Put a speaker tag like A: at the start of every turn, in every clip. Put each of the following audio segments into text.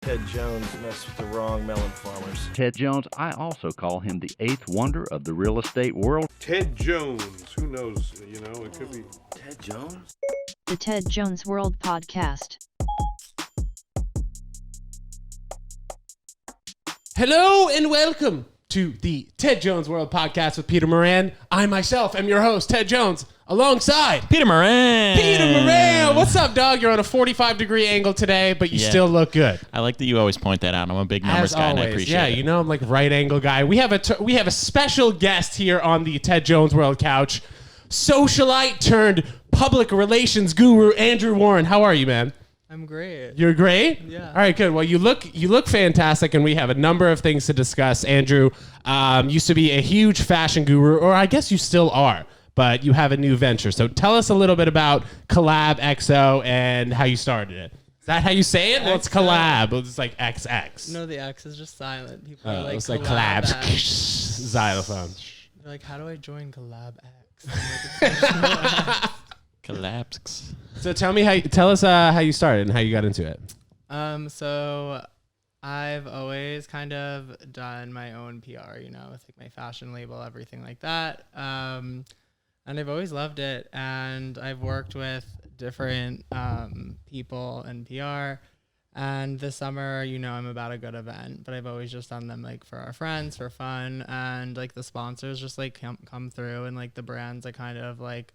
A: Ted Jones messed with the wrong melon farmers.
B: Ted Jones, I also call him the eighth wonder of the real estate world.
C: Ted Jones, who knows, it could be...
A: Ted Jones?
D: The Ted Jones World Podcast.
E: Hello and welcome to the Ted Jones World Podcast with Peter Moran. I myself am your host, Ted Jones, alongside
F: Peter Moran.
E: Peter Moran. What's up, dog? You're on a 45-degree angle today, but you still look good.
F: I like that you always point that out. I'm a big numbers guy, and I appreciate it.
E: I'm like right angle guy. We have a special guest here on the Ted Jones World couch, Socialite turned public relations guru Andrew Warren. How are you, man?
G: I'm great.
E: You're great?
G: Yeah.
E: All right, good. Well, you look fantastic, and we have a number of things to discuss. Andrew used to be a huge fashion guru, or I guess you still are, but you have a new venture. So tell us a little bit about CollXab XO and how you started it. Is that how you say it? Well, it's collab. It's like XX.
G: No, the X is just silent. People are like,
E: it's like
G: collab
E: collabs.
G: X.
E: Xylophone.
G: They're like, how do I join collab X? I'm like, it's like,
F: Collapse.
E: So tell us how you started and how you got into it.
G: So I've always kind of done my own PR, with like my fashion label, everything like that. And I've always loved it. And I've worked with different people in PR. And this summer, I'm about a good event, but I've always just done them like for our friends, for fun. And like the sponsors just like come through, and like the brands I kind of like,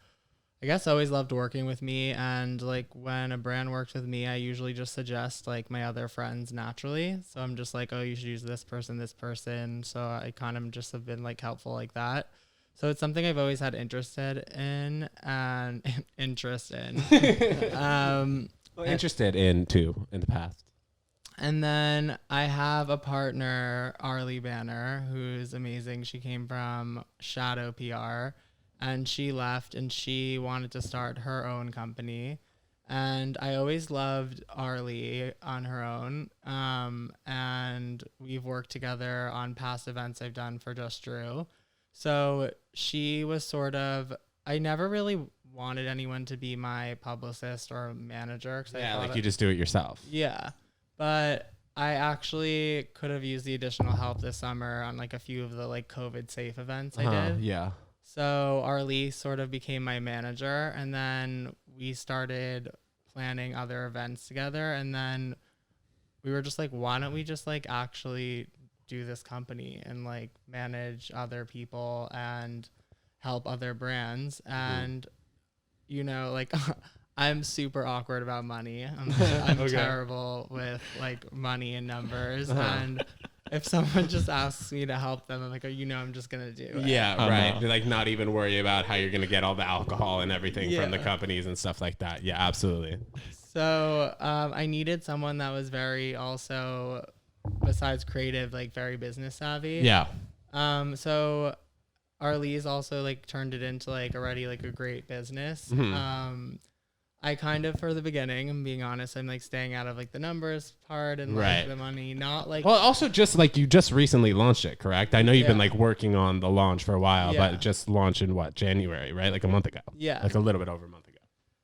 G: I guess always loved working with me. And like when a brand works with me, I usually just suggest like my other friends naturally. So I'm just like, oh, you should use this person. So I kind of just have been like helpful like that. So it's something I've always had interest in.
E: Interested in too in the past.
G: And then I have a partner, Arlie Banner, who's amazing. She came from Shadow PR. And she left and she wanted to start her own company. And I always loved Arlie on her own. And we've worked together on past events I've done for Just Drew. So she was I never really wanted anyone to be my publicist or manager.
E: You just do it yourself.
G: Yeah. But I actually could have used the additional help this summer on like a few of the like COVID safe events I did.
E: Yeah.
G: So Arlie sort of became my manager, and then we started planning other events together. And then we were just like, why don't we just like actually do this company and like manage other people and help other brands? And, like I'm super awkward about money. I'm okay. Terrible with like money and numbers. And if someone just asks me to help them, I'm like, I'm just going to do it.
E: Yeah, right. No. Like not even worry about how you're going to get all the alcohol and everything from the companies and stuff like that. Yeah, absolutely.
G: So I needed someone that was very also, besides creative, like very business savvy.
E: Yeah.
G: So Arlie's also like turned it into like already like a great business. Mm-hmm. I kind of, for the beginning, I'm being honest, I'm like staying out of like the numbers part and like the money, not like.
E: Well, also just like you just recently launched it, correct? I know you've been like working on the launch for a while, but it just launched in January, right? Like a month ago. Yeah. Like a little bit over a month ago.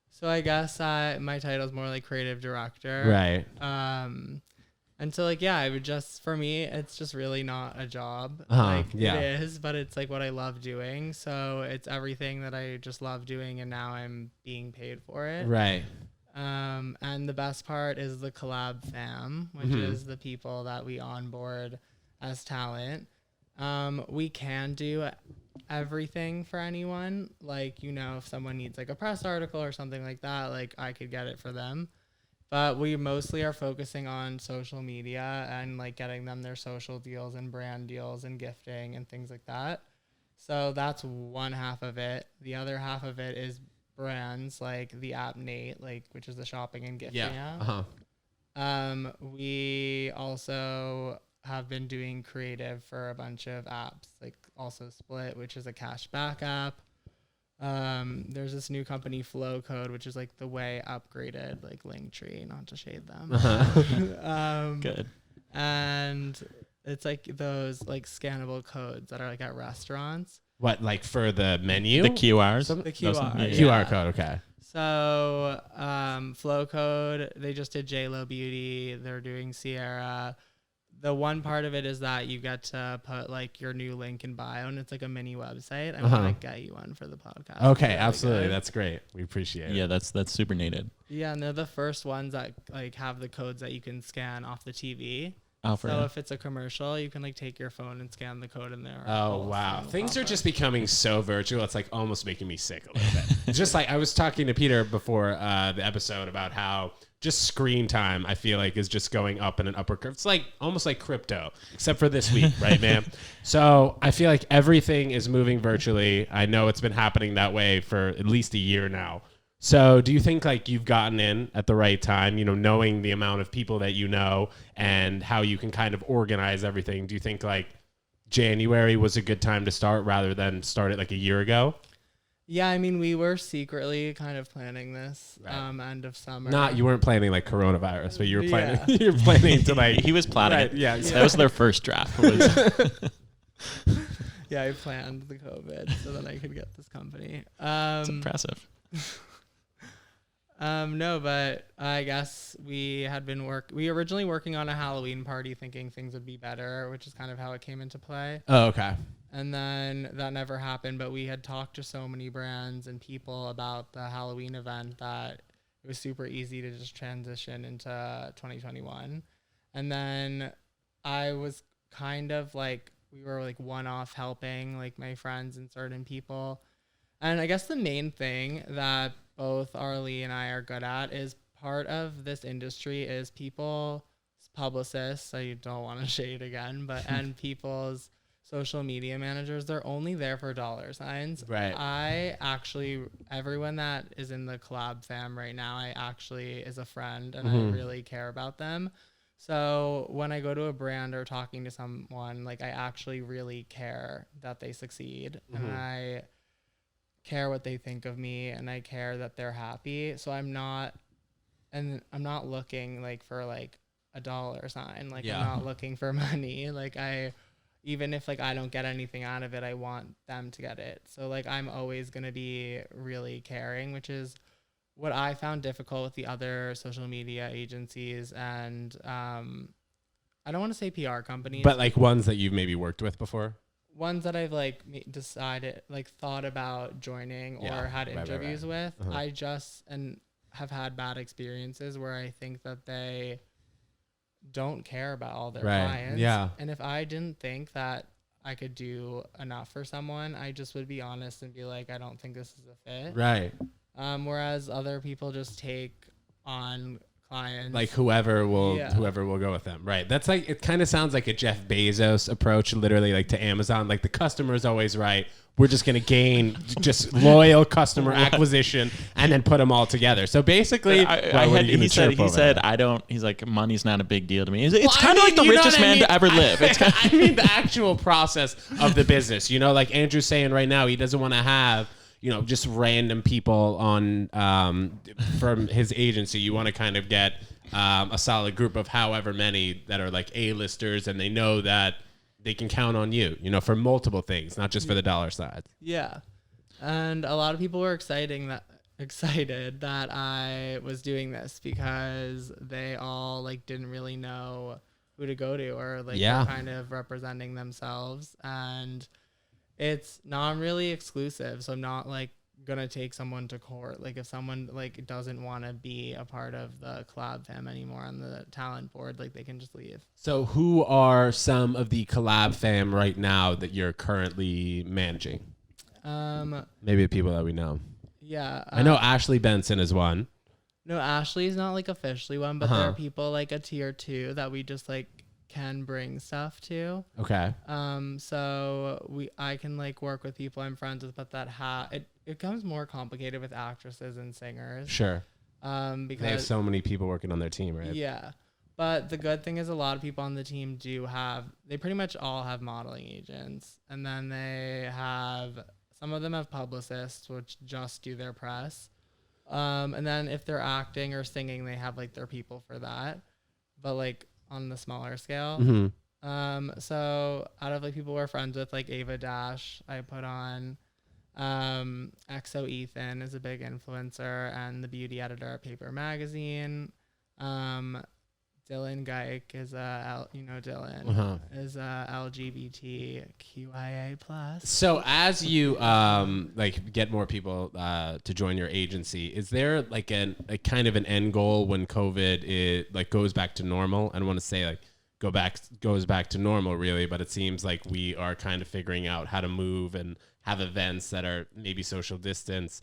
G: So I guess my title is more like creative director.
E: Right.
G: And so like, I would just, for me, it's just really not a job. It is, but it's like what I love doing. So it's everything that I just love doing, and now I'm being paid for it.
E: Right.
G: And the best part is the collab fam, which is the people that we onboard as talent. We can do everything for anyone. Like, if someone needs like a press article or something like that, like I could get it for them. But we mostly are focusing on social media and like getting them their social deals and brand deals and gifting and things like that. So that's one half of it. The other half of it is brands like the app Nate, like which is the shopping and gifting app. We also have been doing creative for a bunch of apps, like also Split, which is a cashback app. There's this new company, Flow Code, which is like the way upgraded, like Linktree, not to shade them.
F: Good.
G: And it's like those like scannable codes that are like at restaurants.
E: What, like for the menu?
F: The QRs.
G: The QR.
E: QR code, okay.
G: So, Flow Code, they just did JLo Beauty. They're doing Sierra. The one part of it is that you get to put like your new link in bio, and it's like a mini website. I want to get you one for the podcast.
E: Okay,
G: really
E: absolutely.
G: good.
E: That's great. We appreciate it.
F: Yeah, that's super needed.
G: Yeah, and they're the first ones that like have the codes that you can scan off the TV.
F: Oh,
G: So if it's a commercial, you can like take your phone and scan the code in there.
E: Oh, wow. Things are just becoming so virtual. It's like almost making me sick a little bit. It's just like I was talking to Peter before the episode about how just screen time, I feel like, is just going up in an upper curve. It's like almost like crypto, except for this week, right, man? So I feel like everything is moving virtually. I know it's been happening that way for at least a year now. So do you think like you've gotten in at the right time, you know, knowing the amount of people that you know and how you can kind of organize everything? Do you think like January was a good time to start rather than start it like a year ago?
G: Yeah, I mean, we were secretly kind of planning this end of summer.
E: You weren't planning like coronavirus, but you were planning. You're planning to like.
F: He was planning it.
E: Yeah,
F: That was their first draft.
G: Yeah, I planned the COVID so that I could get this company.
F: It's impressive.
G: No, but I guess we had been originally working on a Halloween party thinking things would be better, which is kind of how it came into play.
E: Oh, okay.
G: And then that never happened, but we had talked to so many brands and people about the Halloween event that it was super easy to just transition into 2021. And then I was kind of like, we were like one-off helping like my friends and certain people. And I guess the main thing that both Arlie and I are good at is part of this industry is people's publicists. I don't want to shade again, but and people's social media managers, they're only there for dollar signs.
E: Right.
G: I actually, everyone that is in the collab fam right now, I actually is a friend and I really care about them. So when I go to a brand or talking to someone, like I actually really care that they succeed and I care what they think of me and I care that they're happy. So I'm not looking like for like a dollar sign. Like I'm not looking for money. Like even if like I don't get anything out of it, I want them to get it. So like I'm always going to be really caring, which is what I found difficult with the other social media agencies and I don't want to say PR companies,
E: But like ones that you've maybe worked with before?
G: Ones that I've like decided, like thought about joining or had interviews with. I just and have had bad experiences where I think that they don't care about all their clients.
E: Yeah.
G: And if I didn't think that I could do enough for someone, I just would be honest and be like, I don't think this is a fit.
E: Right.
G: Whereas other people just take on clients.
E: Like whoever will go with them. Right. That's like, it kind of sounds like a Jeff Bezos approach, literally like to Amazon. Like the customer is always right. We're just going to gain just loyal customer acquisition and then put them all together. So basically,
F: he said, he's like, money's not a big deal to me. It's kind of like the richest man to ever live. It's
E: I mean, the actual process of the business, you know, like Andrew's saying right now, he doesn't want to have, you know, just random people on from his agency. You want to kind of get a solid group of however many that are like A-listers and they know that they can count on you, you know, for multiple things, not just for the dollar side.
G: Yeah. And a lot of people were excited that I was doing this because they all like didn't really know who to go to or like were kind of representing themselves. And it's not really exclusive. So I'm not like gonna take someone to court. Like if someone like doesn't want to be a part of the collab fam anymore on the talent board, like they can just leave.
E: So who are some of the collab fam right now that you're currently managing? Maybe the people that we know.
G: Yeah.
E: I know Ashley Benson is one.
G: No, Ashley's not like officially one, but there are people like a tier 2 that we just like can bring stuff to.
E: Okay.
G: So I can like work with people I'm friends with, but that it becomes more complicated with actresses and singers.
E: Sure.
G: Because
E: they have so many people working on their team, right?
G: Yeah. But the good thing is a lot of people on the team they pretty much all have modeling agents. And then some of them have publicists, which just do their press. And then if they're acting or singing, they have like their people for that. But like on the smaller scale. So out of like people we're friends with, like Ava Dash, I put on. XO Ethan is a big influencer and the beauty editor at Paper Magazine. Dylan Geik is Dylan is LGBTQIA plus.
E: So as you like get more people to join your agency, is there like a kind of an end goal when COVID goes back to normal? I don't want to say like goes back to normal really, but it seems like we are kind of figuring out how to move and have events that are maybe social distance.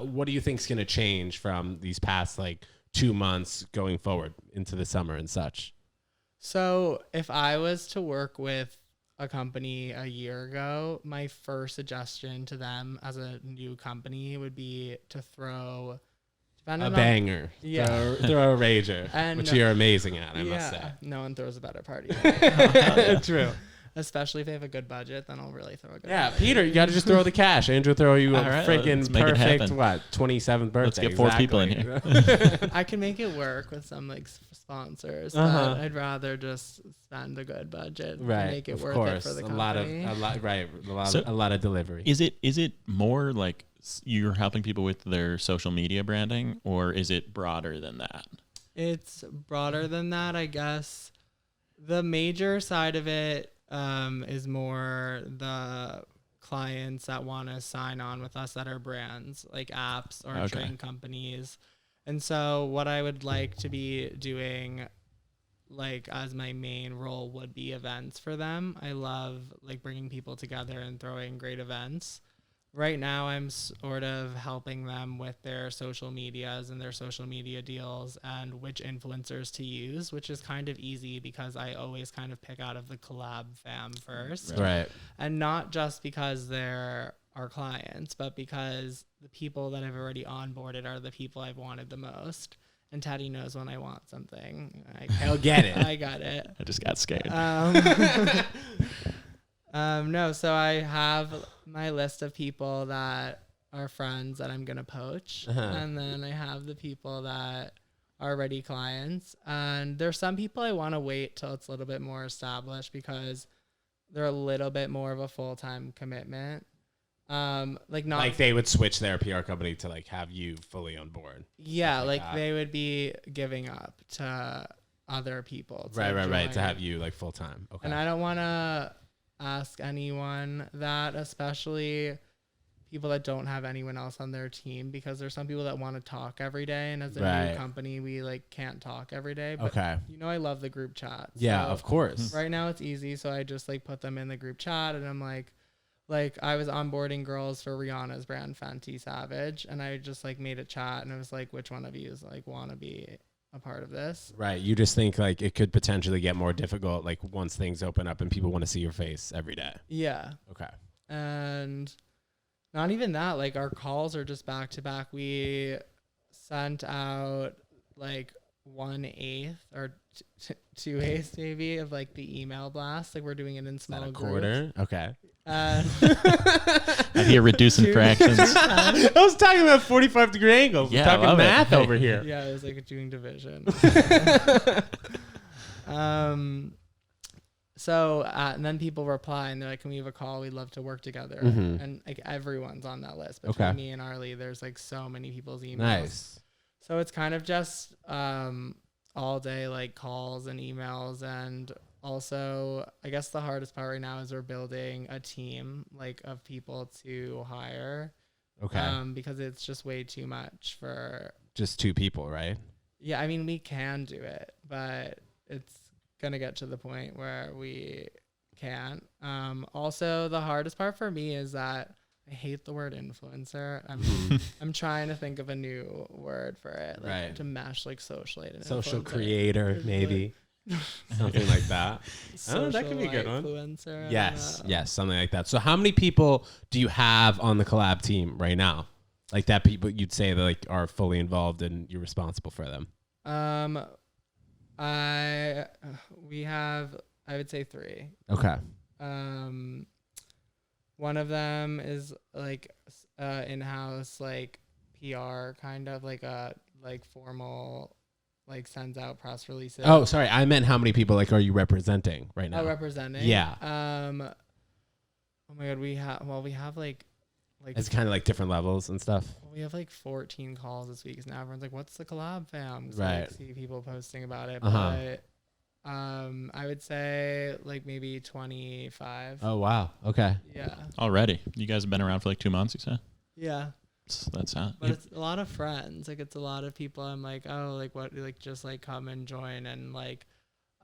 E: What do you think is going to change from these past like 2 months going forward into the summer and such?
G: So if I was to work with a company a year ago, my first suggestion to them as a new company would be to throw
E: a banger.
G: Yeah.
E: Throw a rager,
G: and
E: which you're amazing at, I must say.
G: No one throws a better party.
E: True.
G: Especially if they have a good budget, then I'll really throw a good
E: Yeah,
G: party.
E: Peter, you got to just throw the cash. Andrew, throw you a
F: right,
E: freaking
F: let's make it
E: perfect,
F: happen.
E: 27th birthday.
F: Let's get 4 people in here.
G: I can make it work with some like sponsors,
E: Uh-huh.
G: but I'd rather just spend a good budget to
E: Right,
G: make it
E: of
G: worth
E: course.
G: it for the
E: a
G: company.
E: lot of delivery.
F: Is it more like you're helping people with their social media branding, or is it broader than that?
G: It's broader than that, I guess. The major side of it is more the clients that want to sign on with us that are brands like apps or train companies. And so what I would like to be doing like as my main role would be events for them. I love like bringing people together and throwing great events. Right now, I'm sort of helping them with their social medias and their social media deals and which influencers to use, which is kind of easy because I always kind of pick out of the collab fam first.
E: Right.
G: And not just because they're our clients, but because the people that I've already onboarded are the people I've wanted the most. And Teddy knows when I want something.
E: He'll get it.
G: I got it.
F: I just got scared.
G: No, so I have my list of people that are friends that I'm going to poach. And then I have the people that are already clients. And there's some people I want to wait till it's a little bit more established because they're a little bit more of a full-time commitment. Like
E: they would switch their PR company to like have you fully on board.
G: Yeah, like they would be giving up to other people.
E: Right. To have you like full time. Okay.
G: And I don't want to ask anyone that, especially people that don't have anyone else on their team, because there's some people that want to talk every day, and as a new company we like can't talk every day, but I love the group chat.
E: Yeah,
G: so
E: of course.
G: right now it's easy, so I just like put them in the group chat, and I'm like I was onboarding girls for Rihanna's brand Fenty Savage, and I just like made a chat, and I was like, which one of you is like want to be a part of this?
E: Right. You just think like it could potentially get more difficult like once things open up and people want to see your face every day.
G: Yeah.
E: Okay.
G: And not even that, like our calls are just back to back. We sent out like 1/8 or 2/8 maybe of like the email blast. Like we're doing it in small groups.
E: Quarter. Okay.
F: I hear reducing fractions.
E: I was talking about 45-degree angles.
F: Yeah,
E: We're talking math over here.
G: Yeah, it was like doing division. So and then people reply and they're like, can we have a call? We'd love to work together. And like everyone's on that list. Between me and Arlie, there's like so many people's emails.
E: Nice.
G: So it's kind of just all day like calls and emails. And also I guess the hardest part right now is we're building a team like of people to hire.
E: Okay.
G: Because it's just way too much for
E: just 2 people, right?
G: Yeah, I mean we can do it, but it's gonna get to the point where we can't. Also the hardest part for me is that I hate the word influencer. I'm trying to think of a new word for it, like to mesh like socialite and
E: social
G: influencer.
E: creator, maybe. Something like that. Oh, that could be a good one.
G: Influencer.
E: Yes, something like that. So how many people do you have on the collab team right now? Like that people you'd say that like are fully involved and you're responsible for them?
G: We have, I would say 3.
E: Okay.
G: One of them is like in-house like PR kind of like a like formal like sends out press releases.
E: Oh, sorry. I meant how many people like are you representing right now?
G: Oh, representing.
E: Yeah.
G: Oh my god, we have like
E: It's kind of like different levels and stuff.
G: we have like 14 calls this week. Now everyone's like, "What's the collab, fam?" So
E: Right.
G: like, see people posting about it,
E: Uh-huh.
G: but I would say like maybe 25.
E: Oh wow. Okay.
G: Yeah.
F: Already. You guys have been around for like 2 months, you said?
G: Yeah.
F: That's not.
G: But it's a lot of friends. Like it's a lot of people. I'm like, oh, like what? Like just like come and join. And like,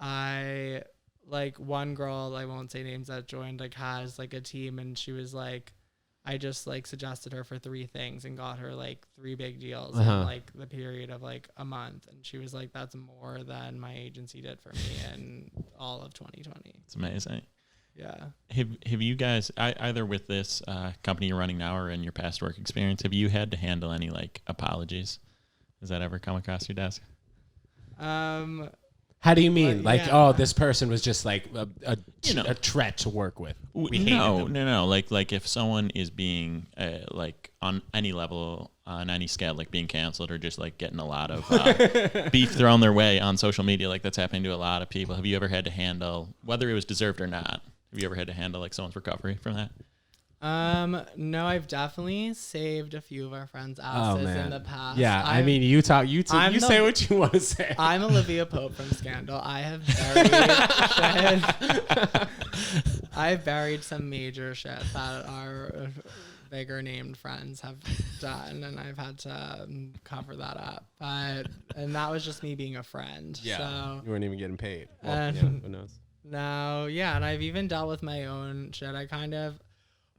G: I like one girl. I won't say names that joined. Like has like a team, and she was like, I just like suggested her for 3 things and got her like 3 big deals in like the period of like a month. And she was like, that's more than my agency did for me in all of 2020.
F: It's amazing.
G: Yeah.
F: Have you guys, either with this company you're running now or in your past work experience, have you had to handle any like apologies? Has that ever come across your desk?
E: How do you mean?
G: Well,
E: like,
G: yeah.
E: oh, this person was just like a threat to work with. We hated them.
F: No. Like if someone is being like on any level, on any scale, like being canceled or just like getting a lot of beef thrown their way on social media, like that's happening to a lot of people. Have you ever had to handle, whether it was deserved or not? Have you ever had to handle like someone's recovery from that?
G: No, I've definitely saved a few of our friends' asses in the past.
E: Yeah, I mean, you say what you want to say.
G: I'm Olivia Pope from Scandal. I have buried shit. I've buried some major shit that our bigger named friends have done, and I've had to cover that up. And that was just me being a friend.
E: Yeah,
G: so,
E: you weren't even getting paid. Well,
G: And-
E: yeah, who knows?
G: No, yeah, and I've even dealt with my own shit.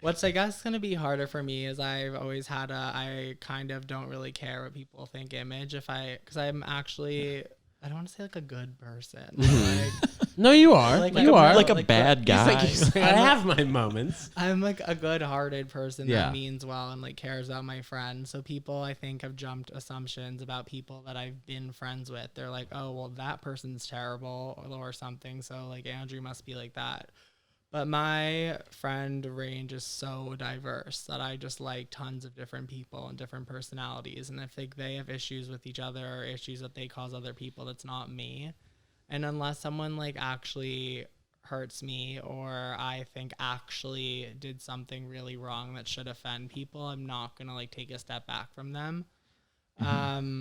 G: What's I guess going to be harder for me is I've always had I kind of don't really care what people think image because I'm actually, I don't want to say like a good person. Like,
E: No, you are.
G: Like
E: you
G: a-
E: are.
F: Like a
G: Like
F: bad guy.
E: I have my moments.
G: I'm like a good-hearted person
E: Yeah.
G: that means well and like cares about my friends. So people I think have jumped assumptions about people that I've been friends with. They're like, oh well, that person's terrible or something. So like Andrew must be like that. But my friend range is so diverse that I just like tons of different people and different personalities. And if they have issues with each other or issues that they cause other people, that's not me. And unless someone like actually hurts me or I think actually did something really wrong that should offend people, I'm not going to like take a step back from them.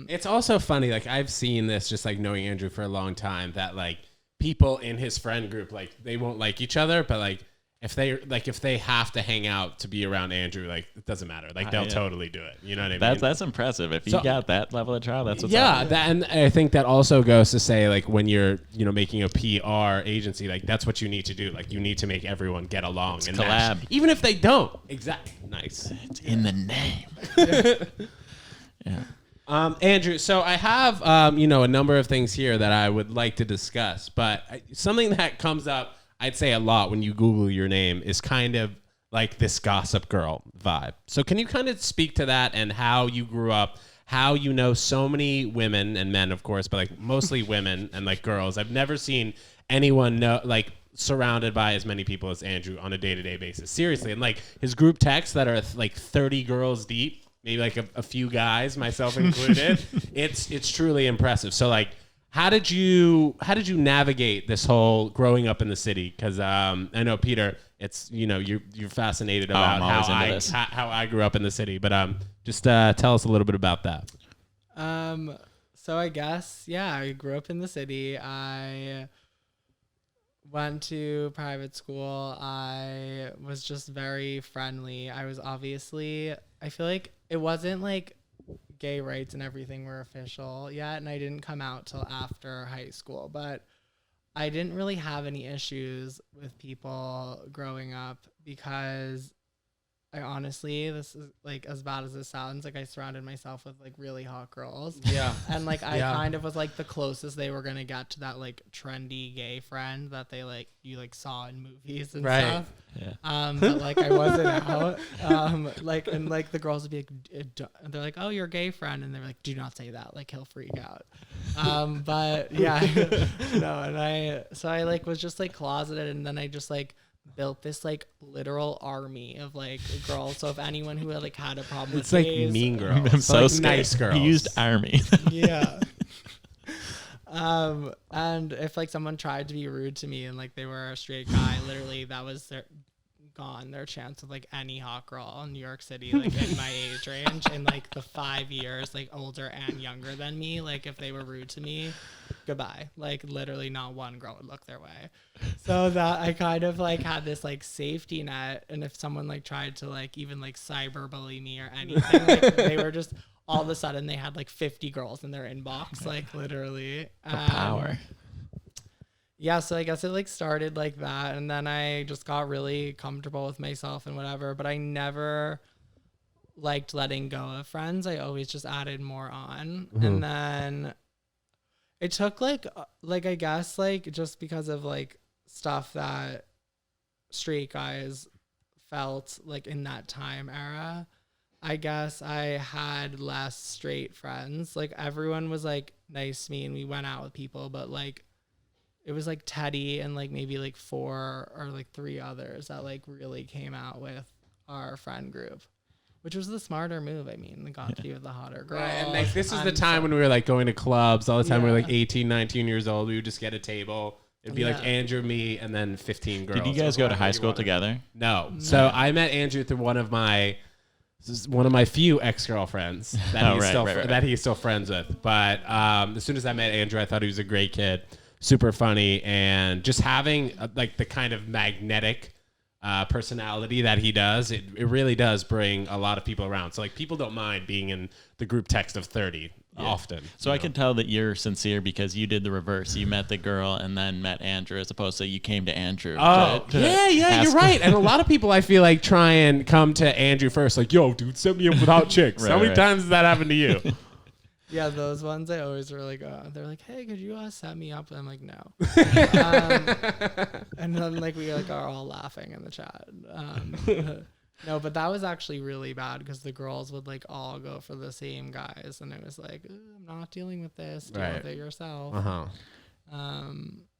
E: It's also funny. Like I've seen this just like knowing Andrew for a long time that like people in his friend group, like they won't like each other, but like if they have to hang out to be around Andrew, like it doesn't matter. Like they'll totally do it. You know what I mean?
F: That's impressive. If you got that level of trial, that's what's up.
E: That, and I think that also goes to say like when you're making a PR agency, like that's what you need to do. Like you need to make everyone get along and
F: collab.
E: mesh, even if they don't. Exactly. Nice.
F: It's in the name. Yeah.
E: Andrew, so I have, a number of things here that I would like to discuss, but something that comes up, I'd say a lot when you Google your name is kind of like this gossip girl vibe. So can you kind of speak to that and how you grew up, how you know so many women and men, of course, but like mostly women and like girls. I've never seen anyone surrounded by as many people as Andrew on a day-to-day basis. Seriously. And like his group texts that are like 30 girls deep, maybe like a few guys, myself included. It's truly impressive. So like, how did you navigate this whole growing up in the city? Because I know Peter, it's you're fascinated about how I grew up in the city. But just tell us a little bit about that.
G: So I guess I grew up in the city. I went to private school. I was just very friendly. I feel like it wasn't like gay rights and everything were official yet, and I didn't come out till after high school, but I didn't really have any issues with people growing up because I honestly, this is like as bad as it sounds, like I surrounded myself with like really hot girls. Yeah. And like I kind of was like the closest they were gonna get to that like trendy gay friend that they like you like saw in movies and stuff.
F: Yeah.
G: But like I wasn't out. And like the girls would be like, they're like, oh, you're a gay friend, and they're like, do not say that, like he'll freak out. But yeah, no, and I like was just like closeted, and then I just like built this like literal army of like girls. So if anyone who had like had a problem
E: It's
G: with
E: like
G: gays,
E: mean girls.
F: I'm so
E: like
F: scared.
E: nice girls.
F: He used army.
G: yeah. And if like someone tried to be rude to me and like they were a straight guy, literally that was their chance of like any hot girl in New York City, like in my age range, in like the 5 years, like older and younger than me. Like if they were rude to me, goodbye. Like literally not one girl would look their way. So that I kind of like had this like safety net, and if someone like tried to like even like cyberbully me or anything, like they were just all of a sudden they had like 50 girls in their inbox, like literally.
F: The power.
G: Yeah, so I guess it like started like that, and then I just got really comfortable with myself and whatever, but I never liked letting go of friends. I always just added more on. And then it took like I guess like just because of like stuff that straight guys felt like in that time era, I guess I had less straight friends. Like everyone was like nice to me and we went out with people, but like it was like Teddy and like maybe like 4 or like 3 others that like really came out with our friend group, which was the smarter move. I mean, they got to be with the hotter girl.
E: Right, and like this is the time when we were like going to clubs all the time. We were like 18, 19 years old. We would just get a table. It'd be like Andrew, me, and then 15 girls.
F: Did you guys go to high school together?
E: No. So I met Andrew through one of my few ex-girlfriends that that he's still friends with. But as soon as I met Andrew, I thought he was a great kid. Super funny, and just having like the kind of magnetic personality that he does, it really does bring a lot of people around. So like people don't mind being in the group text of 30 often.
F: So I can tell that you're sincere because you did the reverse. You met the girl and then met Andrew, as opposed to you came to Andrew.
E: Yeah, you're right. And a lot of people I feel like try and come to Andrew first, like, yo, dude, set me up without chicks. How many times has that happened to you?
G: Yeah, those ones I always really go. They're like, "Hey, could you set me up?" And I'm like, "No." And then like we like are all laughing in the chat. No, but that was actually really bad because the girls would like all go for the same guys, and it was like, I'm not dealing with this. Deal with it yourself.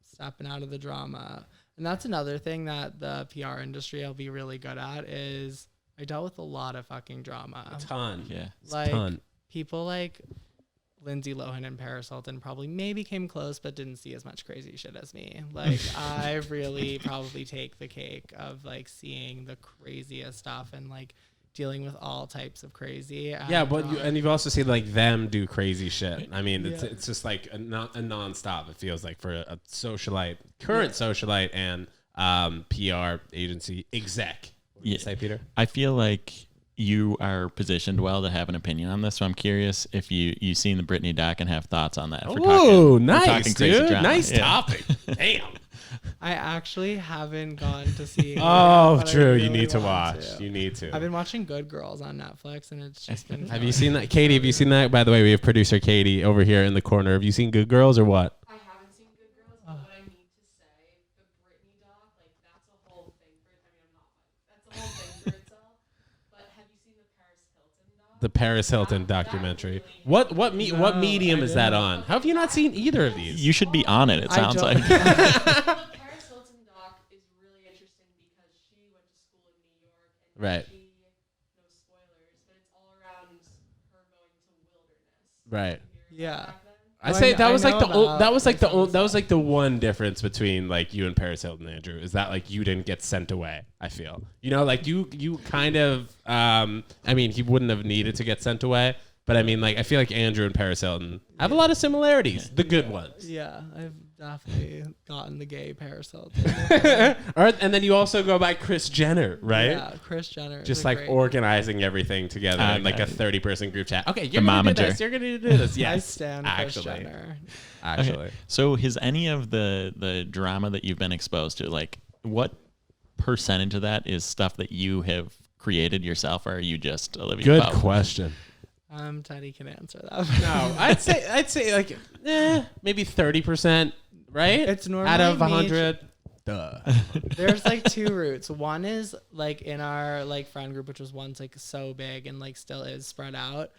G: Stepping out of the drama, and that's another thing that the PR industry will be really good at is I dealt with a lot of fucking drama.
E: A ton, yeah,
G: like people like Lindsay Lohan and Paris Hilton probably maybe came close but didn't see as much crazy shit as me. Like I really probably take the cake of like seeing the craziest stuff and like dealing with all types of crazy.
E: Yeah, but you've also seen like them do crazy shit. I mean, it's just like a nonstop. It feels like for a socialite, current socialite and PR agency exec. What do you say, Peter?
F: I feel like you are positioned well to have an opinion on this, so I'm curious if you've seen the Britney doc and have thoughts on that.
E: Oh, nice, dude. Nice topic. Damn.
G: I actually haven't gone to see it.
E: Oh, true. You need to watch. You need to.
G: I've been watching Good Girls on Netflix, and it's just been fun.
E: Have you seen that? Katie, have you seen that? By the way, we have producer Katie over here in the corner. Have you seen Good Girls or what?
H: I haven't seen Good Girls, but what I need to say, the Britney doc, like that's a whole thing for it. I mean, that's a whole thing for itself. But have you seen the Paris Hilton doc?
E: The Paris Hilton documentary. What medium is that on? How have you not seen either of these?
F: You should be on it. It sounds like.
H: The Paris Hilton doc is really interesting because she went to school in New York and
E: Right.
H: she, no spoilers, but it's all around her going to wilderness.
E: Right.
G: Yeah.
E: I say that was like the one difference between like you and Paris Hilton, Andrew, is that like you didn't get sent away. I feel, like you kind of I mean, he wouldn't have needed to get sent away, but I mean, like I feel like Andrew and Paris Hilton have a lot of similarities, the good ones.
G: Yeah, I've definitely gotten the gay Paris Hilton.
E: All right, and then you also go by Kris Jenner, right?
G: Yeah, Kris Jenner.
E: Just like organizing everything together in like a 30-person group chat. Okay, you're
F: The
E: gonna do
F: momager.
E: this. You're gonna do this. Yes,
G: I stand Kris Jenner.
E: Actually.
F: Okay. So has any of the drama that you've been exposed to, like what percentage of that is stuff that you have created yourself, or are you just Olivia
E: Good
F: Pope?
E: question.
G: Teddy can answer that.
E: No, I'd say like maybe 30%, right?
G: It's normally
E: out of
G: me.
E: 100. Duh.
G: There's like 2 routes. One is like in our like friend group, which was once like so big and like still is spread out.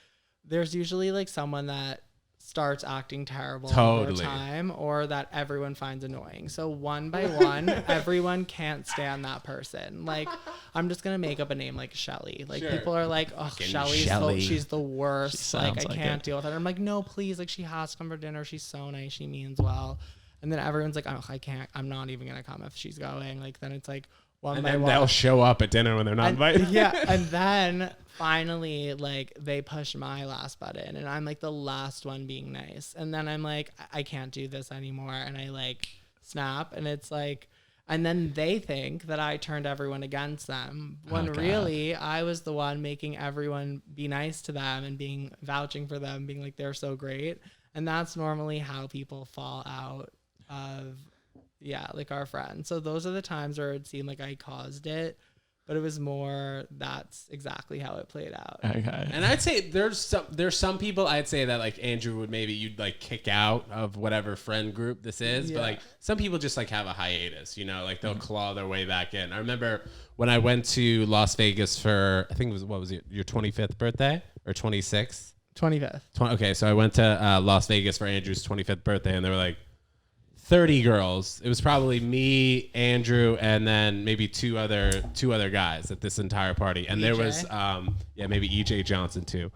G: There's usually like someone that starts acting terrible
E: Totally.
G: over time, or that everyone finds annoying. So one by one, everyone can't stand that person. Like, I'm just gonna make up a name like Shelly. Like, people are like, oh,
E: Shelly.
G: she's the worst.
F: She
G: Like,
F: sounds
G: I
F: like
G: can't
F: it.
G: deal with her. I'm like, no, please. Like, she has to come for dinner. She's so nice. She means well. And then everyone's like, oh, I can't. I'm not even gonna come if she's going. Like, then it's like one
E: And
G: by
E: then
G: one.
E: they'll show up at dinner when they're not invited.
G: Yeah, and then finally, like, they push my last button, and I'm like the last one being nice, and then I'm like, I can't do this anymore, and I like snap, and it's like, and then they think that I turned everyone against them when
F: God.
G: really I was the one making everyone be nice to them and being vouching for them, being like they're so great, and that's normally how people fall out of like our friends. So those are the times where it seemed like I caused it, but it was more that's exactly how it played out.
F: Okay.
E: And I'd say there's some people I'd say that like Andrew would maybe you'd like kick out of whatever friend group this is, but like some people just like have a hiatus, you know, like they'll claw their way back in. I remember when I went to Las Vegas for I think it was what was it your 25th birthday or 26th?
G: 25th.
E: Okay, so I went to Las Vegas for Andrew's 25th birthday, and they were like 30 girls. It was probably me, Andrew, and then maybe two other guys at this entire party. And there was maybe EJ Johnson too.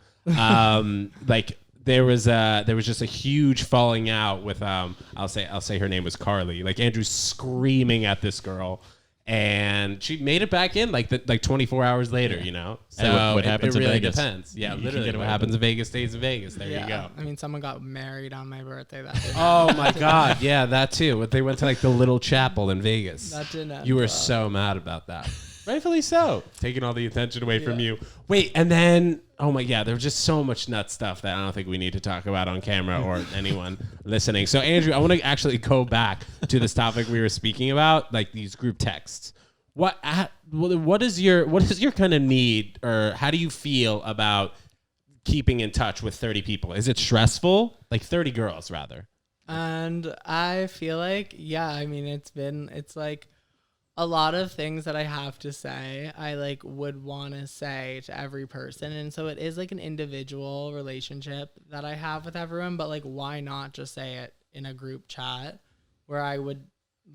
E: Like there was just a huge falling out with I'll say her name was Carly. Like Andrew's screaming at this girl, and she made it back in like 24 hours later, you know. So
F: And what happens
E: it
F: in
E: really
F: Vegas?
E: depends. Yeah,
F: You can
E: literally
F: get
E: what
F: away with
E: happens in Vegas stays in Vegas. There you go.
G: I mean, someone got married on my birthday that day.
E: Oh my God, yeah, that too. They went to like the little chapel in Vegas.
G: That didn't end
E: You were
G: well.
E: so mad about that. Rightfully so. Taking all the attention away from you. Wait, and then, oh my God, there was just so much nut stuff that I don't think we need to talk about on camera or anyone listening. So Andrew, I want to actually go back to this topic we were speaking about, like these group texts. What is your kind of need, or how do you feel about keeping in touch with 30 people? Is it stressful? Like 30 girls rather.
G: And I feel like, I mean, it's like a lot of things that I have to say, I like would want to say to every person. And so it is like an individual relationship that I have with everyone, but like, why not just say it in a group chat where I would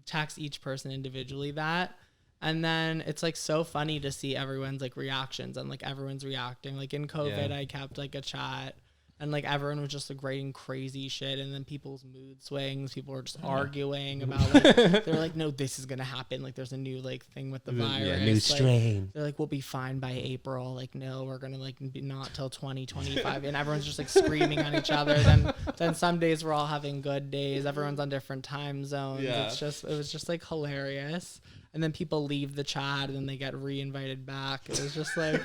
G: text each person individually that. And then it's like so funny to see everyone's like reactions and like everyone's reacting. Like in COVID, I kept like a chat and like everyone was just like writing crazy shit. And then people's mood swings, people were just arguing about like, they're like, no, this is going to happen. Like there's a new like thing with the virus.
E: Yeah, new
G: Like,
E: strain.
G: they're like, we'll be fine by April. Like, no, we're going to like be not till 2025. And everyone's just like screaming at each other. Then some days we're all having good days. Everyone's on different time zones.
E: Yeah.
G: It was just like hilarious. And then people leave the chat and then they get re-invited back. It was just like,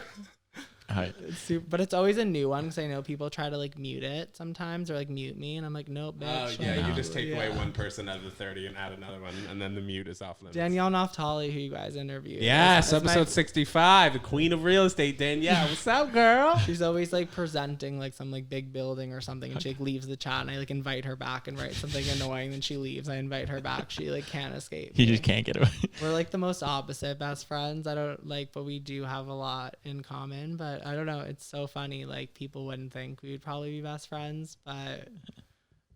G: but it's always a new one because I know people try to like mute it sometimes or like mute me. And I'm like, nope, bitch.
E: You just take away one person out of the 30 and add another one, and then the mute is off limits.
G: Danielle Naftali, who you guys interviewed.
E: Yes,
G: is my-
E: episode 65, the queen of real estate, Danielle. What's up, girl?
G: She's always like presenting like some like big building or something, and she like leaves the chat, and I like invite her back and write something annoying. Then she leaves. I invite her back. She like can't escape.
F: He
G: me.
F: just can't get away.
G: We're like the most opposite best friends. I don't like, but we do have a lot in common. But I don't know. It's so funny. Like people wouldn't think we would probably be best friends, but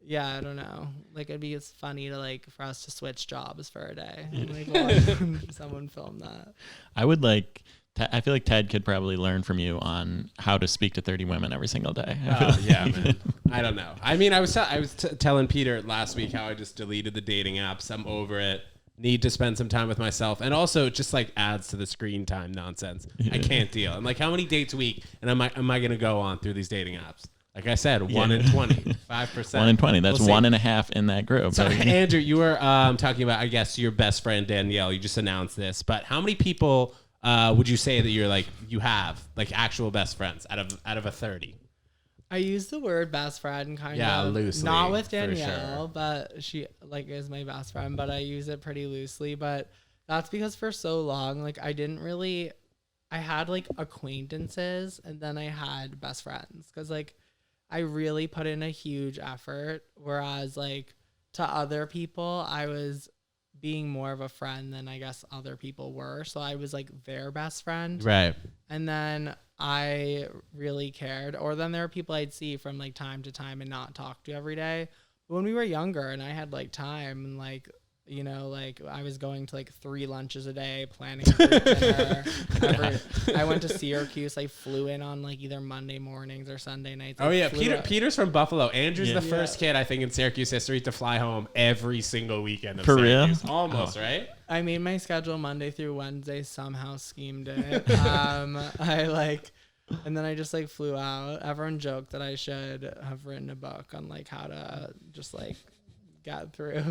G: yeah, I don't know. Like it'd be it's funny to like for us to switch jobs for a day. And, like watch someone film that.
F: I would like. I feel like Ted could probably learn from you on how to speak to 30 women every single day.
E: Yeah, man. I don't know. I mean, I was telling Peter last week how I just deleted the dating apps. I'm over it. Need to spend some time with myself, and also it just like adds to the screen time nonsense. I can't deal. I'm like, how many dates a week, and am I going to go on through these dating apps? Like I said, 1 in 20, 5%.
F: 1 in 20. That's
E: We'll see.
F: 1.5 in that group.
E: So Andrew, you were talking about, I guess, your best friend Danielle. You just announced this, but how many people would you say that you're like you have like actual best friends out of a 30?
G: I use the word best friend kind of
E: loosely,
G: not with
E: for
G: Danielle,
E: sure.
G: but she like is my best friend, but I use it pretty loosely. But that's because for so long, like I had like acquaintances and then I had best friends because like I really put in a huge effort. Whereas like to other people, I was being more of a friend than I guess other people were. So I was like their best friend.
E: Right.
G: And then I really cared. Or then there were people I'd see from like time to time and not talk to every day. But when we were younger and I had like time and like, you know, like I was going to like 3 lunches a day, planning a group dinner. I went to Syracuse. I flew in on like either Monday mornings or Sunday nights.
E: Oh yeah, Peter's from Buffalo. Andrew's the first kid I think in Syracuse history to fly home every single weekend. Of
F: For real?
E: Syracuse. Almost, right?
G: I made my schedule Monday through Wednesday. Somehow schemed it. And then I just like flew out. Everyone joked that I should have written a book on like how to just like get through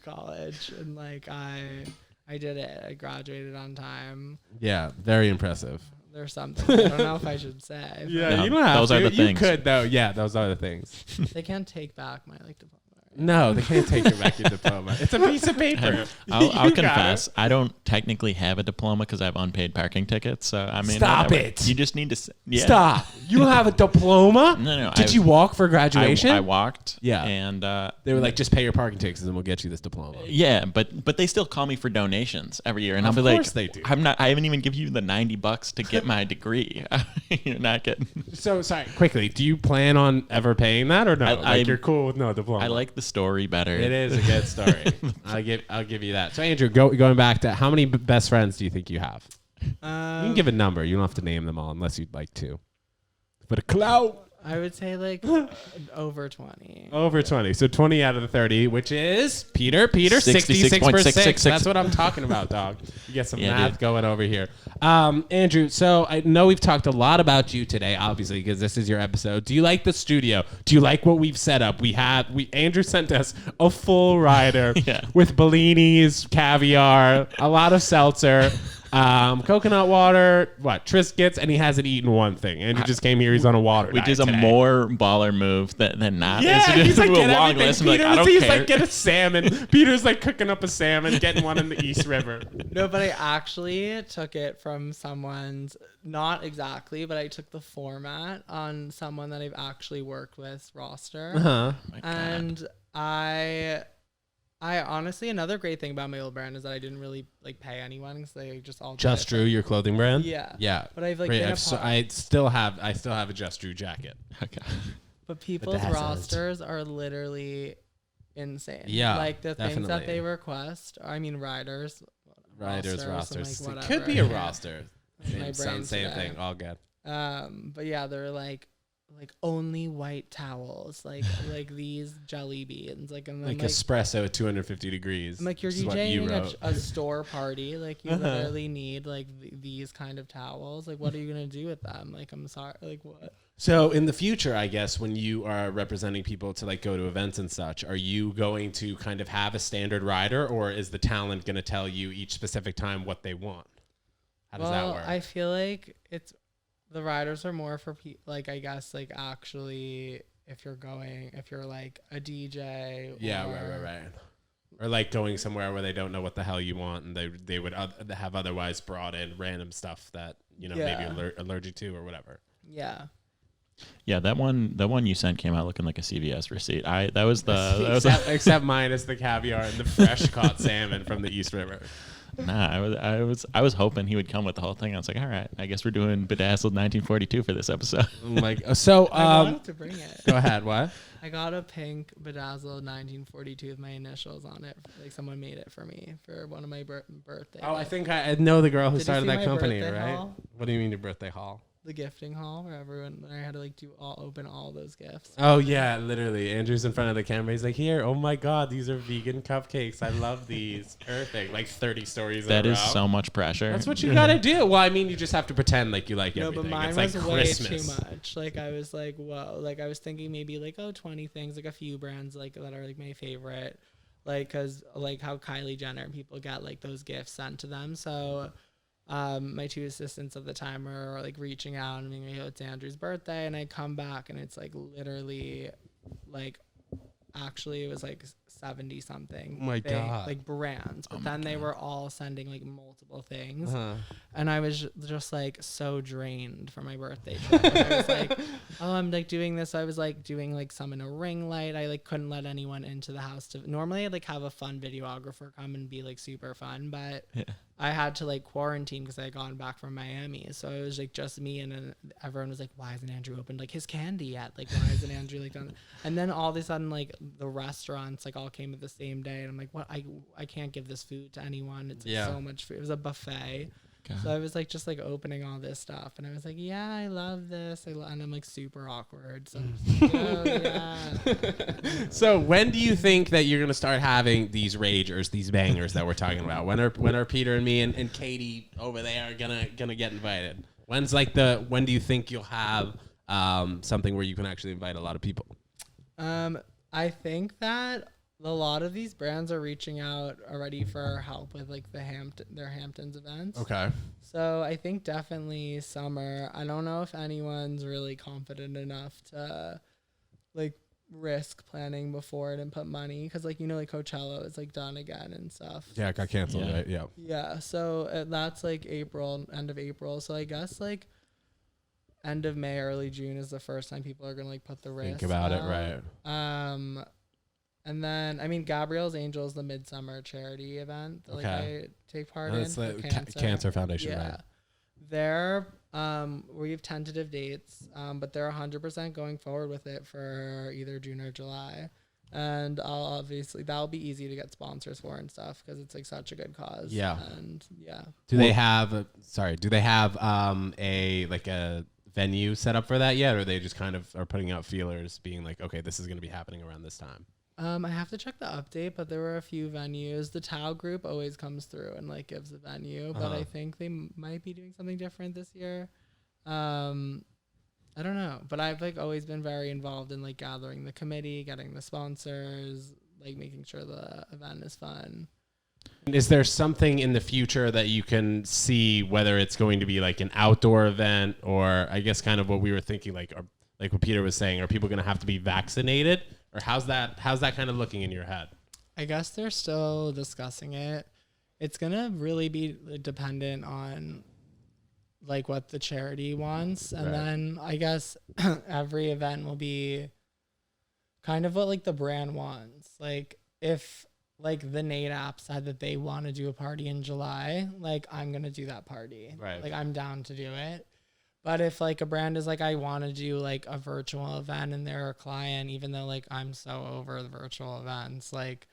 G: college, and like I did it. I graduated on time.
E: Yeah, very impressive.
G: There's something I don't know if I should say.
E: Yeah,
F: No,
E: you don't have
F: those
E: to.
F: are the
E: You
F: things.
E: could though. Yeah, those are the things.
G: They can't take back my like diploma.
E: No, they can't take back your diploma. It's a piece of paper.
F: I'll
E: You got
F: confess,
E: it.
F: I don't technically have a diploma because I have unpaid parking tickets. So I mean,
E: Stop
F: whatever.
E: it.
F: You just need to
E: Stop. You don't have a diploma?
F: No.
E: Did you walk for graduation?
F: I walked.
E: Yeah.
F: And
E: They were like, just pay your parking tickets and then we'll get you this diploma.
F: yeah, but they still call me for donations every year, and I'll
E: Of
F: be like,
E: course they do.
F: I haven't even given you the $90 to get my degree. You're not getting.
E: So, sorry, quickly, do you plan on ever paying that or no?
F: I-
E: Like, you're cool with no diploma.
F: I like the story better.
E: It is a good story. I'll give you that. So, Andrew, going back to how many best friends do you think you have? You can give a number. You don't have to name them all unless you'd like to. But a clout.
G: I would say like over 20.
E: Over 20. So 20 out of the 30, which is Peter,
F: 66.666.
E: 66%. That's what I'm talking about, dog. You get some
F: Yeah,
E: math
F: dude.
E: going over here. Andrew, so I know we've talked a lot about you today, obviously, because this is your episode. Do you like the studio? Do you like what we've set up? Andrew sent us a full rider
F: Yeah.
E: with bellinis, caviar, a lot of seltzer. Coconut water, Triscuits, and he hasn't eaten one thing. Andrew just came here. He's on a water
F: Which
E: diet
F: is a
E: today.
F: more baller move than not.
E: Yeah,
F: It's just
E: he's like,
F: a
E: get
F: long
E: everything.
F: list. I'm like,
E: Peter,
F: I don't
E: he's
F: care.
E: like, get a salmon. Peter's like cooking up a salmon, getting one in the East River.
G: No, but I actually took it from someone's, not exactly, but I took the format on someone that I've actually worked with roster.
E: Huh.
F: My God.
G: And I honestly, another great thing about my old brand is that I didn't really like pay anyone because they just all did
E: Just
G: it.
E: Drew, your clothing brand.
G: Yeah.
E: Yeah.
G: But I've like
E: Great.
G: been a
E: I still have a Just Drew jacket.
F: Okay.
G: But people's
E: Bedazzled.
G: rosters are literally insane.
E: Yeah,
G: like the things that
E: definitely.
G: they request. I mean, Ryder's
E: Rosters.
G: and,
E: It
G: like,
E: could be a
G: whatever.
E: roster.
G: My
E: Same
G: brain
E: same
G: today.
E: thing. All good.
G: But yeah, they're like only white towels, like these jelly beans, like, and then
E: Like
G: like
E: espresso at 250 degrees.
G: I'm like, you're
E: which is what you
G: DJing
E: wrote.
G: a store party, like you literally need like these kind of towels. Like, what are you gonna do with them? Like, I'm sorry, like what?
E: So in the future, I guess, when you are representing people to like go to events and such, are you going to kind of have a standard rider, or is the talent going to tell you each specific time what they want? How does that work?
G: I feel like the riders are more for like, I guess, like actually if you're like a DJ.
E: Yeah,
G: or,
E: right. Or like going somewhere where they don't know what the hell you want, and they would have otherwise brought in random stuff that maybe allergic to or whatever.
G: Yeah.
F: Yeah, the one you sent came out looking like a CVS receipt. That was
E: except minus the caviar and the fresh caught salmon from the East River.
F: Nah, I was hoping he would come with the whole thing. I was like, all right, I guess we're doing Bedazzled 1942 for this episode.
E: Like so.
G: I wanted to bring it.
E: Go ahead. What?
G: I got a pink Bedazzled 1942 with my initials on it. Like someone made it for me for one of my birthdays.
E: Oh, I think I know the girl who
G: Did you
E: started
G: see
E: that
G: my
E: company,
G: birthday
E: right?
G: haul?
E: What do you mean your birthday haul?
G: The gifting hall where I had to like open all those gifts.
E: Oh yeah, literally. Andrew's in front of the camera. He's like, "Here, oh my God, these are vegan cupcakes. I love these. Perfect." Like 30 stories.
F: That
E: in a
F: is
E: row.
F: so much pressure.
E: That's what you gotta do. Well, I mean, you just have to pretend like you like
G: No,
E: everything.
G: but mine
E: it's
G: was
E: like
G: way
E: Christmas.
G: too much. Like I was like, whoa. Like I was thinking maybe like 20 things, like a few brands like that are like my favorite. Like, cause like how Kylie Jenner and people get like those gifts sent to them. So my two assistants at the time are like reaching out and being like, "Yo, it's Andrew's birthday," and I come back and it's like literally like actually it was like 70 something
E: Oh my God.
G: like brands, but then they were all sending like multiple things. And I was just like so drained for my birthday trip. I was like, oh, I'm like doing this. I was like doing like some in a ring light. I like couldn't let anyone into the house to normally I'd like have a fun videographer come and be like super fun, but I had to like quarantine because I had gotten back from Miami. So it was like just me, and then everyone was like, why isn't Andrew opened like his candy yet? Like, why isn't Andrew like done? And then all of a sudden like the restaurants like all came at the same day, and I'm like, what? I can't give this food to anyone. It's like, so much food. It was a buffet. God. So I was like just like opening all this stuff, and I was like, yeah, I love this. And I'm like super awkward. So, oh, yeah.
E: So when do you think that you're gonna start having these ragers, these bangers that we're talking about? When are Peter and me and Katie over there gonna get invited? When do you think you'll have something where you can actually invite a lot of people?
G: I think that a lot of these brands are reaching out already for help with like their Hamptons events.
E: Okay.
G: So I think definitely summer. I don't know if anyone's really confident enough to like risk planning before it and put money, because like like Coachella is like done again and stuff.
E: Yeah, it got canceled, right? Yeah.
G: Yeah. So that's like end of April. So I guess like end of May, early June is the first time people are gonna like put the risk.
E: Think about it, right?
G: And then, I mean, Gabrielle's Angels, the Midsummer charity event that like I take part in. It's the
E: Cancer Foundation,
G: yeah.
E: right?
G: They're, we have tentative dates, but they're 100% going forward with it for either June or July. And that'll be easy to get sponsors for and stuff because it's like such a good cause. Yeah. And yeah.
E: Do they have a venue set up for that yet? Or they just kind of are putting out feelers being like, okay, this is going to be happening around this time?
G: I have to check the update, but there were a few venues. The Tao group always comes through and like gives a venue, but I think they might be doing something different this year. I don't know, but I've like always been very involved in like gathering the committee, getting the sponsors, like making sure the event is fun.
E: Is there something in the future that you can see, whether it's going to be like an outdoor event, or I guess kind of what we were thinking, like what Peter was saying, are people going to have to be vaccinated? Or how's that kind of looking in your head?
G: I guess they're still discussing it. It's going to really be dependent on like what the charity wants. And then I guess every event will be kind of what like the brand wants. Like if like the Nate app said that they want to do a party in July, like I'm going to do that party. Right. Like I'm down to do it. But if like a brand is like, I want to do like a virtual event and they're a client, even though like I'm so over the virtual events, like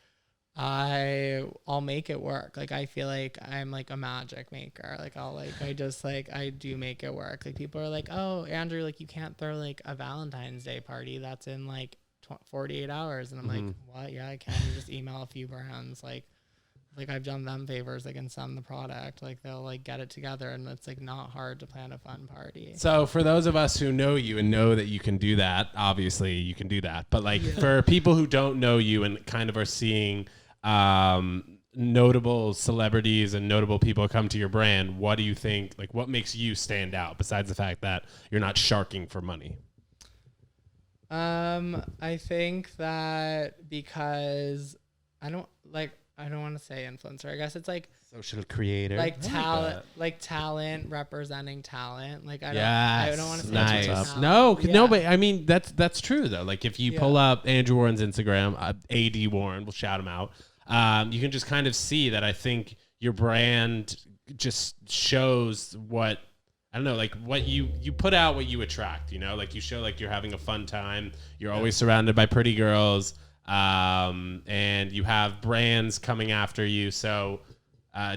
G: I'll make it work. Like I feel like I'm like a magic maker. Like I do make it work. Like people are like, oh, Andrew, like you can't throw like a Valentine's Day party that's in like 48 hours. And I'm like, what? Yeah, I can. You just email a few brands. Like I've done them favors, they can send the product, like they'll like get it together, and it's like not hard to plan a fun party.
E: So for those of us who know you and know that you can do that, obviously you can do that. But like for people who don't know you and kind of are seeing notable celebrities and notable people come to your brand, what do you think, like what makes you stand out besides the fact that you're not sharking for money?
G: I think that because I don't want to say influencer. I guess it's like
E: social creator,
G: like talent representing talent. Like I don't want to say
E: nice. No, but I mean that's true though. Like if you pull up Andrew Warren's Instagram, AD Warren, we'll shout him out. You can just kind of see that. I think your brand just shows what. I don't know, like what you put out, what you attract, like you show like you're having a fun time. You're always surrounded by pretty girls. And you have brands coming after you. So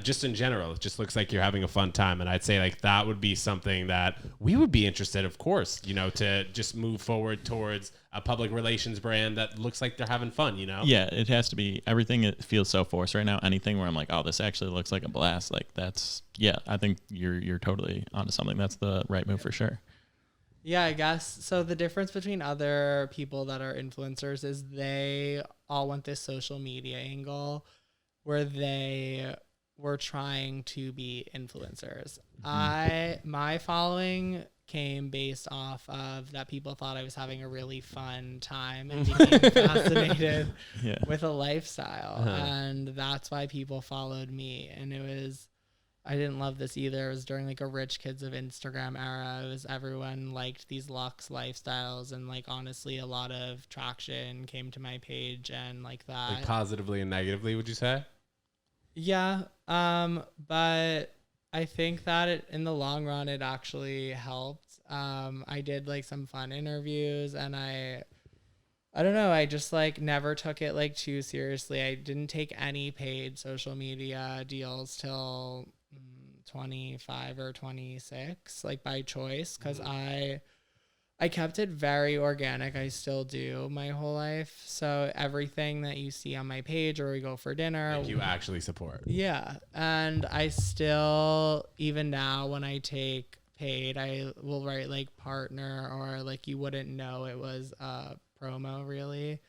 E: just in general, it just looks like you're having a fun time. And I'd say like that would be something that we would be interested, of course, to just move forward towards a public relations brand that looks like they're having fun, Yeah,
F: it has to be. Everything it feels so forced right now. Anything where I'm like, oh, this actually looks like a blast. Like I think you're totally onto something. That's the right move for sure.
G: Yeah, I guess. So the difference between other people that are influencers is they all want this social media angle where they were trying to be influencers. My following came based off of that people thought I was having a really fun time and became fascinated with a lifestyle. And that's why people followed me. And it was I didn't love this either. It was during like a rich kids of Instagram era. It was everyone liked these luxe lifestyles, and like honestly, a lot of traction came to my page and like that.
E: Like positively and negatively, would you say?
G: Yeah. But I think that in the long run, it actually helped. I did like some fun interviews, and I don't know. I just like never took it like too seriously. I didn't take any paid social media deals till 25 or 26, like by choice, because I kept it very organic. I still do my whole life. So everything that you see on my page, or we go for dinner,
E: Like you actually support.
G: yeah. And I still, even now when I take paid, I will write like partner, or like you wouldn't know it was a promo really.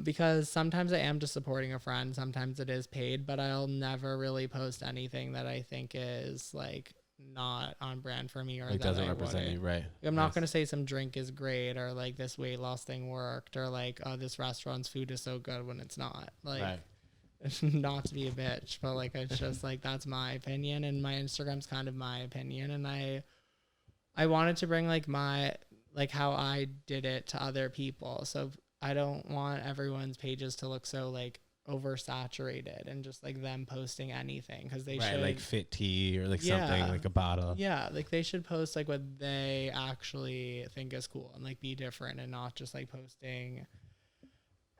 G: Because sometimes I am just supporting a friend, sometimes it is paid, but I'll never really post anything that I think is like not on brand for me, or
E: Like
G: that
E: doesn't
G: I
E: represent you,
G: wouldn't.
E: right?
G: I'm not going to say some drink is great, or like this weight loss thing worked, or like, oh, this restaurant's food is so good, when it's not. Like,
E: Right.
G: not to be a bitch, but like, it's just like, that's my opinion, and my Instagram's kind of my opinion. And I wanted to bring like how I did it to other people. So I don't want everyone's pages to look so like oversaturated and just like them posting anything, because they
E: Right,
G: should
E: like fit tea or like
G: Yeah.
E: something like a bottle.
G: yeah, like they should post like what they actually think is cool, and like be different, and not just like posting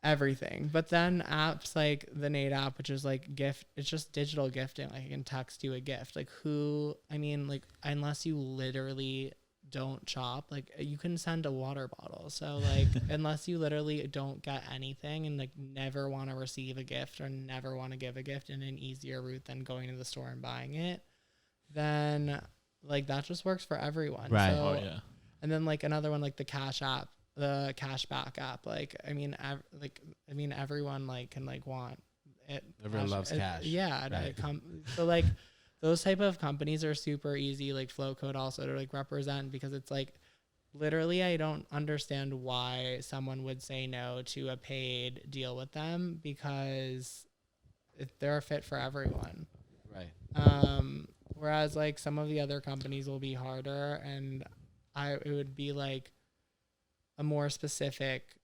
G: everything. But then apps like the Nate app, which is like it's just digital gifting. Like I can text you a gift. Like like unless you literally don't shop, like you can send a water bottle. So like unless you literally don't get anything, and like never want to receive a gift, or never want to give a gift in an easier route than going to the store and buying it, then like that just works for everyone.
E: Right.
G: So,
F: Oh yeah.
G: and then like another one, like the Cash app, the Cashback app. Like everyone like can like want it.
E: Everyone loves cash.
G: Yeah.
E: Right.
G: So like those type of companies are super easy, like flow code also to like represent, because it's like literally I don't understand why someone would say no to a paid deal with them, because they're a fit for everyone.
E: Right.
G: Whereas like some of the other companies will be harder, and it would be like a more specific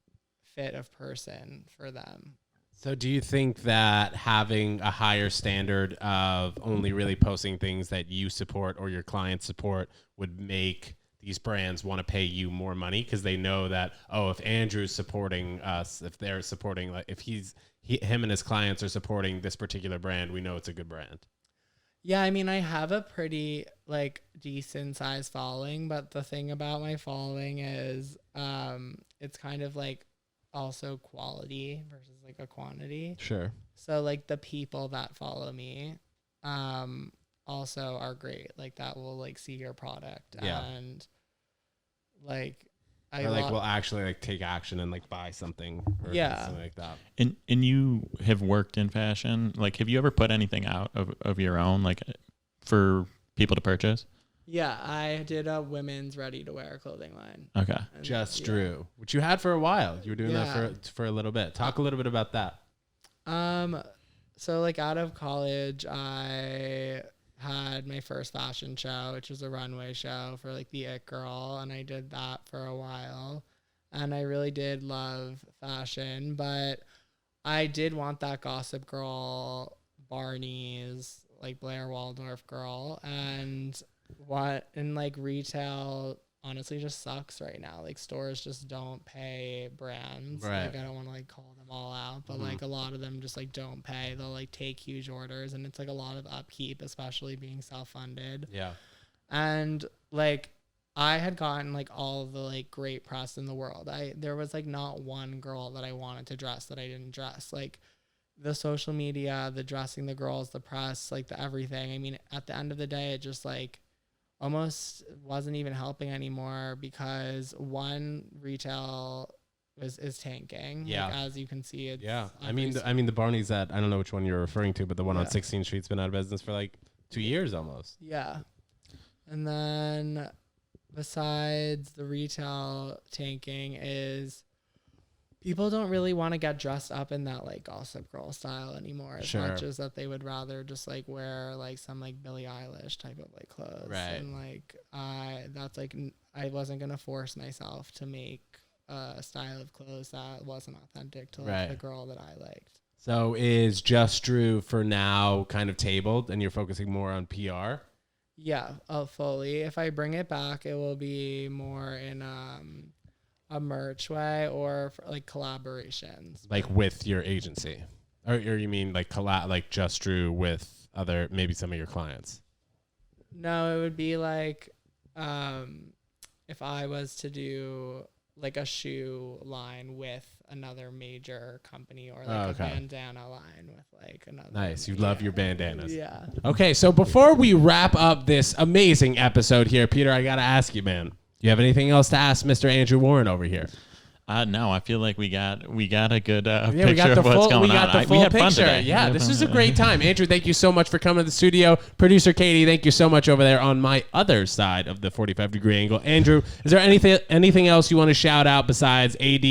G: fit of person for them.
E: So do you think that having a higher standard of only really posting things that you support or your clients support would make these brands want to pay you more money, because they know that, oh, if Andrew's supporting us, if they're supporting, like if him and his clients are supporting this particular brand, we know it's a good brand?
G: Yeah, I mean, I have a pretty like decent sized following, but the thing about my following is it's kind of like also quality versus like a quantity.
E: Sure.
G: So like the people that follow me also are great. Like that will like see your product.
E: Yeah.
G: And like
E: Or like we'll actually like take action and like buy something or
G: Yeah.
E: something like that.
F: And you have worked in fashion. Like, have you ever put anything out of your own, like for people to purchase?
G: Yeah, I did a women's ready-to-wear clothing line.
F: Okay.
G: And,
E: Just
G: yeah.
E: Drew, which you had for a while. You were doing
G: Yeah.
E: that for a little bit. Talk a little bit about that.
G: So like out of college, I had my first fashion show, which was a runway show for like the It Girl, and I did that for a while, and I really did love fashion, but I did want that Gossip Girl, Barney's, like Blair Waldorf girl, and like retail honestly just sucks right now. Like stores just don't pay brands.
E: Right.
G: Like I don't want to like call them all out, but like a lot of them just like don't pay. They'll like take huge orders, and it's like a lot of upkeep, especially being self-funded.
E: Yeah.
G: And like I had gotten like all of the like great press in the world. There was like not one girl that I wanted to dress that I didn't dress. Like the social media, the dressing the girls, the press, like the everything. I mean, at the end of the day, it just like almost wasn't even helping anymore, because one, retail is tanking.
E: Yeah.
G: Like, as you can see, it's
E: Yeah. I mean the Barney's that, I don't know which one you're referring to, but the one on
G: Yeah.
E: 16th Street's been out of business for like 2 years almost.
G: yeah. And then besides the retail tanking is people don't really want to get dressed up in that like Gossip Girl style anymore as
E: Sure.
G: much as that they would rather just like wear like some like Billie Eilish type of like clothes.
E: Right.
G: And like that's like I wasn't gonna force myself to make a style of clothes that wasn't authentic to like
E: Right.
G: the girl that I liked.
E: So is Just Drew for now kind of tabled and you're focusing more on PR?
G: Yeah, fully. If I bring it back, it will be more in a merch way or for, like collaborations.
E: Like with your agency? Or you mean like like Just Drew with other, maybe some of your clients?
G: No, it would be like if I was to do like a shoe line with another major company or like
E: okay.
G: a bandana line with like another.
E: Nice. You love your bandanas.
G: Yeah.
E: Okay, so before we wrap up this amazing episode here, Peter, I got to ask you, man. Do you have anything else to ask Mr. Andrew Warren over here?
F: No, I feel like we got a good
E: Yeah,
F: picture
E: we got the
F: of what's
E: full,
F: going
E: we got
F: on.
E: the full
F: We had fun
E: picture.
F: today.
E: Yeah, this was a great time. Andrew, thank you so much for coming to the studio. Producer Katie, thank you so much over there on my other side of the 45-degree angle. Andrew, is there anything else you want to shout out besides AD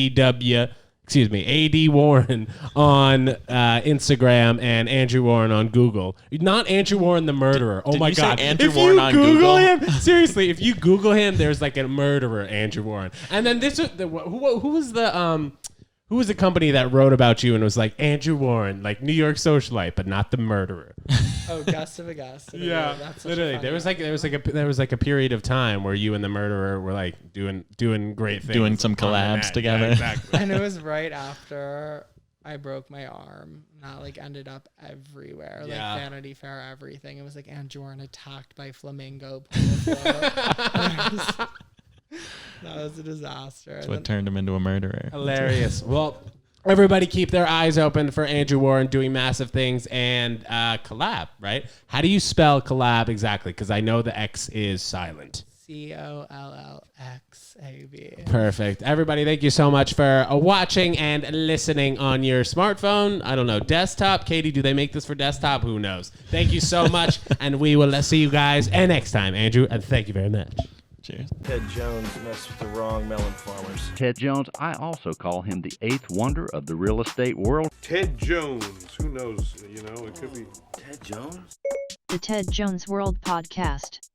E: Warren on Instagram and Andrew Warren on Google? Not Andrew Warren the murderer. Oh
F: Did
E: my
F: you say
E: God.
F: Andrew
E: If
F: Warren
E: you
F: on
E: Google
F: Google?
E: him, seriously, if you Google him, there's like a murderer, Andrew Warren. And then this who was the company that wrote about you and was like Andrew Warren, like New York Socialite, but not the murderer?
G: Oh, Gust of a Gust.
E: Yeah,
G: That's such
E: literally.
G: A
E: There was like a period of time where you and the murderer were like doing great things,
F: Doing some
E: on the
F: collabs
E: net.
F: together.
E: Yeah, exactly.
G: And it was right after I broke my arm. And that like ended up everywhere, like
E: Yeah.
G: Vanity Fair, everything. It was like Andrew Warren attacked by flamingo. That was a disaster.
F: That's what turned him into a murderer.
E: Hilarious. Well, everybody keep their eyes open for Andrew Warren doing massive things and collab, right? How do you spell collab exactly? Because I know the X is silent.
G: CollXab.
E: Perfect. Everybody, thank you so much for watching and listening on your smartphone. I don't know, desktop. Katie, do they make this for desktop? Who knows? Thank you so much, and we will see you guys next time, Andrew, and thank you very much.
F: Cheers.
A: Ted Jones messed with the wrong melon farmers.
B: Ted Jones, I also call him the eighth wonder of the real estate world.
C: Ted Jones. Who knows? You know, it could be.
A: Ted Jones?
D: The Ted Jones World Podcast.